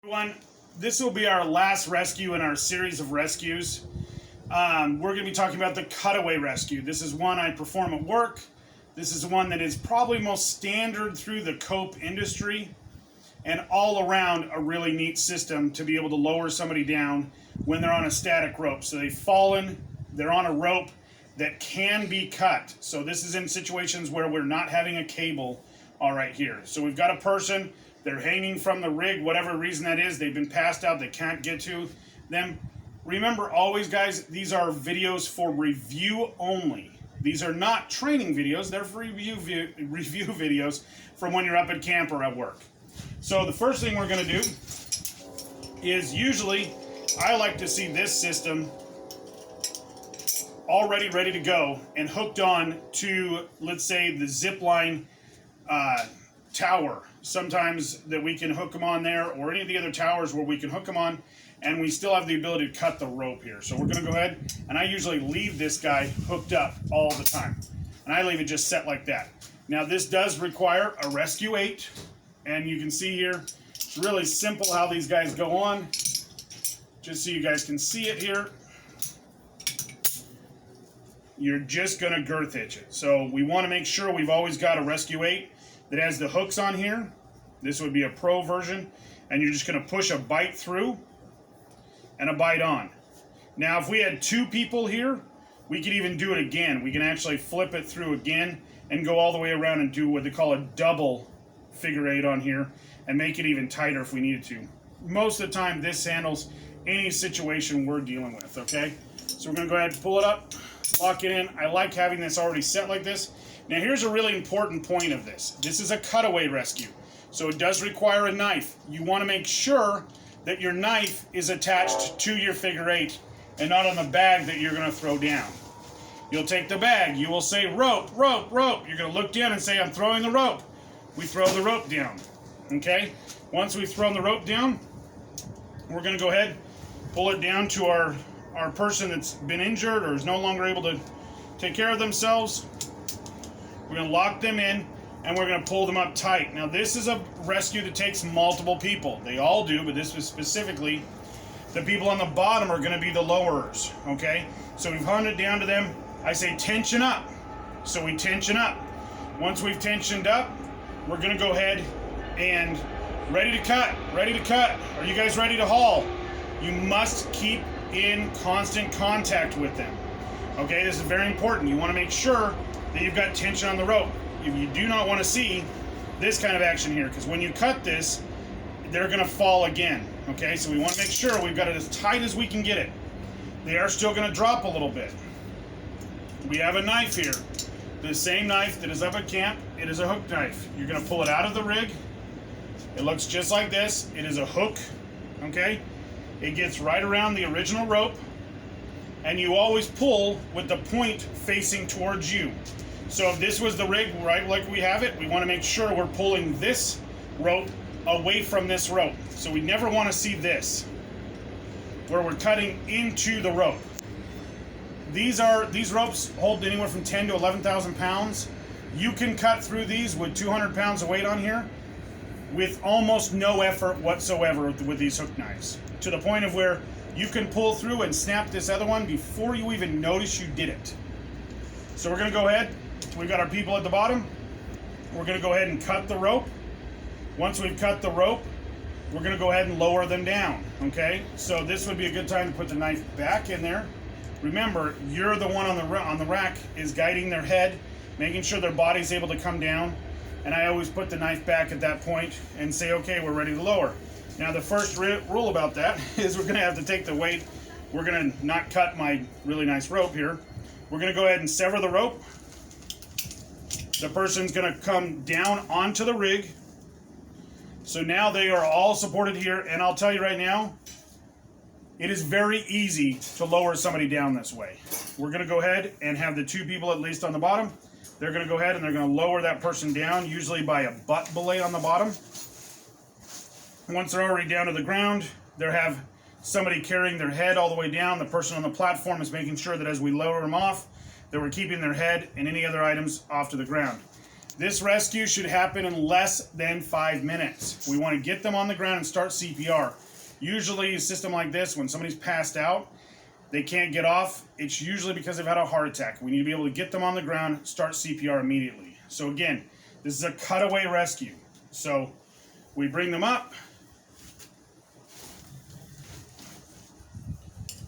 Everyone, this will be our last rescue in our series of rescues. We're going to be talking about the Cutaway Rescue. This is one I perform at work. This is one that is probably most standard through the cope industry and all around a really neat system to be able to lower somebody down when they're on a static rope. So they've fallen, they're on a rope that can be cut. So this is in situations where we're not having a cable all right here. So we've got a person, they're hanging from the rig, whatever reason that is, they've been passed out, they can't get to them. Remember always, guys, these are videos for review only. These are not training videos, they're for review videos from when you're up at camp or at work. So the first thing we're going to do is usually I like to see this system already ready to go and hooked on to, let's say, the zip line tower. Sometimes that we can hook them on there, or any of the other towers where we can hook them on, and we still have the ability to cut the rope here. So we're going to go ahead, and I usually leave this guy hooked up all the time, and I leave it just set like that. Now this does require a Rescue 8, and you can see here it's really simple how these guys go on, just so you guys can see it here. You're just going to girth hitch it. So we want to make sure we've always got a Rescue 8 that has the hooks on here. This would be a pro version, and you're just going to push a bite through and a bite on. Now if we had two people here, we could even do it again. We can actually flip it through again and go all the way around and do what they call a double figure 8 on here and make it even tighter if we needed to. Most of the time this handles any situation we're dealing with, okay? So we're going to go ahead and pull it up, lock it in. I like having this already set like this. Now here's a really important point of this. This is a cutaway rescue, so it does require a knife. You want to make sure that your knife is attached to your figure 8 and not on the bag that you're going to throw down. You'll take the bag, you will say rope, rope, rope. You're going to look down and say, I'm throwing the rope. We throw the rope down, okay? Once we've thrown the rope down, we're going to go ahead, pull it down to our person that's been injured or is no longer able to take care of themselves. We're going to lock them in, and we're going to pull them up tight. Now this is a rescue that takes multiple people. They all do, but this was specifically, the people on the bottom are going to be the lowerers, okay? So we've hung it down to them. I say tension up. So we tension up. Once we've tensioned up, we're going to go ahead and ready to cut, ready to cut. Are you guys ready to haul? You must keep in constant contact with them. Okay, this is very important. You want to make sure that you've got tension on the rope. You do not want to see this kind of action here, because when you cut this, they're going to fall again. Okay, so we want to make sure we've got it as tight as we can get it. They are still going to drop a little bit. We have a knife here. The same knife that is up at camp. It is a hook knife. You're going to pull it out of the rig. It looks just like this. It is a hook. Okay, it gets right around the original rope, and you always pull with the point facing towards you. So if this was the rig right like we have it, we want to make sure we're pulling this rope away from this rope. So we never want to see this, where we're cutting into the rope. These ropes hold anywhere from 10 to 11,000 pounds. You can cut through these with 200 pounds of weight on here with almost no effort whatsoever with these hook knives, to the point of where you can pull through and snap this other one before you even notice you did it. So we're going to go ahead. We've got our people at the bottom. We're going to go ahead and cut the rope. Once we've cut the rope, we're going to go ahead and lower them down, okay? So this would be a good time to put the knife back in there. Remember, you're the one on the rack is guiding their head, making sure their body's able to come down. And I always put the knife back at that point and say, okay, we're ready to lower. Now the first rule about that is we're going to have to take the weight. We're going to not cut my really nice rope here. We're going to go ahead and sever the rope. The person's going to come down onto the rig. So now they are all supported here, and I'll tell you right now, it is very easy to lower somebody down this way. We're going to go ahead and have the two people at least on the bottom. They're going to go ahead and they're going to lower that person down, usually by a butt belay on the bottom. Once they're already down to the ground, they have somebody carrying their head all the way down. The person on the platform is making sure that as we lower them off, that we're keeping their head and any other items off to the ground. This rescue should happen in less than 5 minutes. We want to get them on the ground and start CPR. Usually a system like this, when somebody's passed out, they can't get off, it's usually because they've had a heart attack. We need to be able to get them on the ground, start CPR immediately. So again, this is a cutaway rescue. So we bring them up.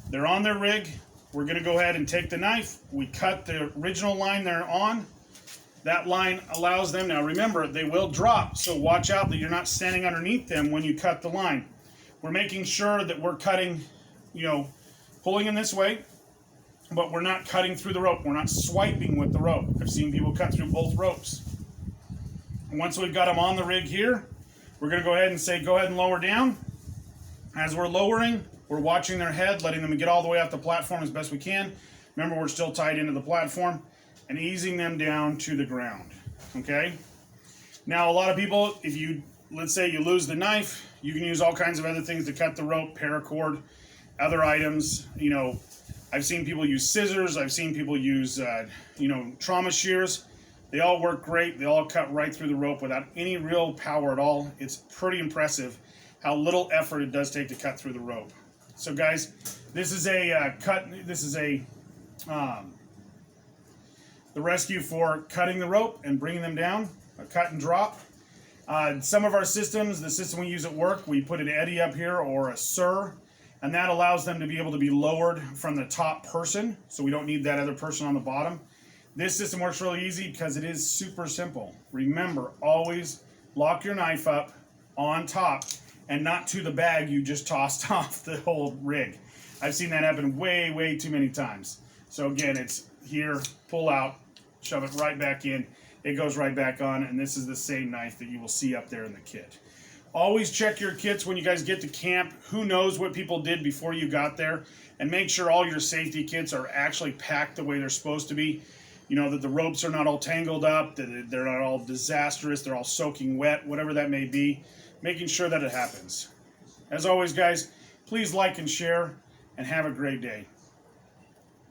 They're on their rig. We're going to go ahead and take the knife. We cut the original line they're on. That line allows them, now remember, they will drop, so watch out that you're not standing underneath them when you cut the line. We're making sure that we're cutting, pulling in this way, but we're not cutting through the rope. We're not swiping with the rope. I've seen people cut through both ropes. And once we've got them on the rig here, we're going to go ahead and say, go ahead and lower down. As we're lowering, we're watching their head, letting them get all the way off the platform as best we can. Remember, we're still tied into the platform, and easing them down to the ground, okay? Now, a lot of people, let's say you lose the knife, you can use all kinds of other things to cut the rope, paracord, other items. I've seen people use scissors. I've seen people use, trauma shears. They all work great. They all cut right through the rope without any real power at all. It's pretty impressive how little effort it does take to cut through the rope. So, guys, this is the rescue for cutting the rope and bringing them down, a cut and drop. Some of our systems, the system we use at work, we put an eddy up here or a SIR, and that allows them to be able to be lowered from the top person, so we don't need that other person on the bottom. This system works really easy because it is super simple. Remember, always lock your knife up on top and not to the bag you just tossed off the whole rig. I've seen that happen way, way too many times. So again, it's here, pull out, shove it right back in, it goes right back on, and this is the same knife that you will see up there in the kit. Always check your kits when you guys get to camp. Who knows what people did before you got there, and make sure all your safety kits are actually packed the way they're supposed to be. That the ropes are not all tangled up, that they're not all disastrous, they're all soaking wet, whatever that may be. Making sure that it happens. As always, guys, please like and share, and have a great day.